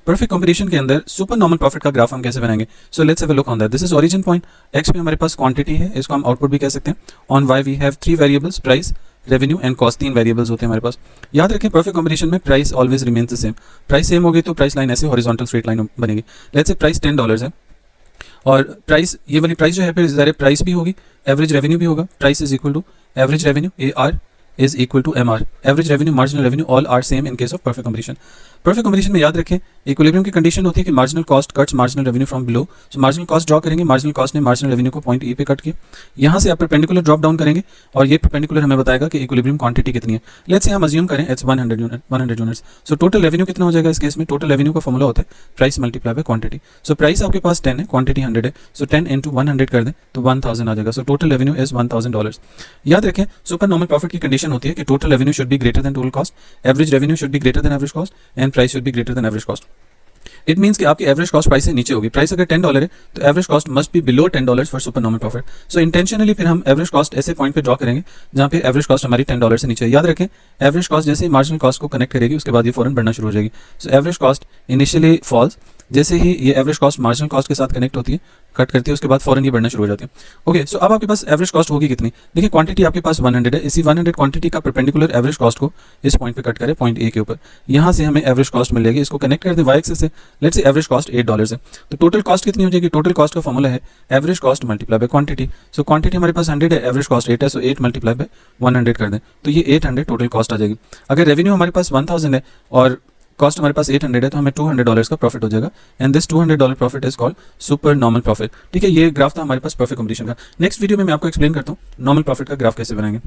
Perfect competition के अंदर super normal profit का ग्राफ हम कैसे बनाएंगे? So let's have a look on that. This is origin point, x पे हमारे पास क्वांटिटी है, इसको हम आउटपुट भी कह सकते हैं। On Y we have 3 variables, price, revenue and cost, 3 variables होते हैं हमारे पास। याद रखें परफेक्ट कंपटीशन में price always remains the same. Price same होगी तो प्राइस लाइन ऐसे हॉरिजॉन्टल स्ट्रेट लाइन बनेगी। लेट्स से प्राइस $10 है और प्राइस, ये वाली प्राइस जो है फिर ज़ाहिर प्राइस भी होगी, एवरेज रेवेन्यू भी होगा। Price is equal to average revenue, AR is equal to MR, average revenue, marginal revenue, all are same in case of perfect competition. Perfect competition में याद रखें इक्विलिब्रियम की कंडीशन होती है कि marginal cost cuts marginal revenue from below. So marginal cost draw करेंगे, marginal cost ने marginal revenue को पॉइंट E पे कट किया, यहाँ से आप परपेंडिकुलर ड्रॉप डाउन करेंगे और ये परपेंडिकुलर हमें बताएगा कि इक्विलिब्रियम क्वांटिटी कितनी है। लेट्स से हम अज्यूम करें it's 100 units. So total revenue कितना हो जाएगा इस केस में? टोटल रेवेन्यू का फॉर्मूला होता है price multiply by quantity. So price आपके पास 10 है, क्वांटिटी 100 है, सो 10 इंटू 100 कर दें तो 1000 आ जाएगा। So total revenue is $1000। याद रखें सुपर नॉर्मल प्रॉफिट की कंडीशन होती है कि total revenue should be greater than total cost, average revenue should be greater than average cost and price should be greater than average cost. It means कि आपकी average cost price से नीचे होगी। Price अगर $10 है तो average cost must be below $10 for super normal profit. So intentionally फिर हम एवरेज कॉस्ट ऐसे पॉइंट पे ड्रॉ करेंगे जहाँ पे एवरेज कॉस्ट हमारी $10 से नीचे है। याद रखें एवरेज कॉस्ट जैसे ही मार्जिनल कॉस्ट को कनेक्ट करेगी उसके बाद ये फौरन बढ़ना शुरू हो जाएगी। So average cost initially falls, जैसे ही ये एवरेज कॉस्ट मार्जिनल कॉस्ट के साथ कनेक्ट होती है, कट करती है, उसके बाद फौरन ये बढ़ना शुरू हो जाती है। ओके, सो अब आपके पास एवरेज कॉस्ट होगी कितनी? देखिए क्वांटिटी आपके पास 100 है, इसी 100 क्वांटिटी का परपेंडिकुलर एवरेज कॉस्ट को इस पॉइंट पे कट करें, पॉइंट A के ऊपर, यहाँ से हमें एवरेज कॉस्ट मिलेगी। इसको कनेक्ट कर दें वाई एक्सिस से। लेट्स से एवरेज कॉस्ट $8 है, तो टोटल कॉस्ट कितनी हो जाएगी? टोटल कॉस्ट का फॉर्मूला है average cost multiply by quantity. So quantity हमारे पास 100 है, एवरेज कॉस्ट 8 है, सो 8 मल्टीप्लाई बाय 100 कर दें तो ये 800 टोटल कॉस्ट आ जाएगी। अगर रेवेन्यू हमारे पास 1000 है और कॉस्ट हमारे पास 800 है तो हमें $200 का प्रॉफिट हो जाएगा and this $200 profit is called super normal profit. ठीक है, ये ग्राफ था हमारे पास परफेक्ट कंपटीशन का। नेक्स्ट वीडियो में मैं आपको एक्सप्लेन करता हूँ नॉर्मल प्रॉफिट का ग्राफ कैसे बनाएंगे।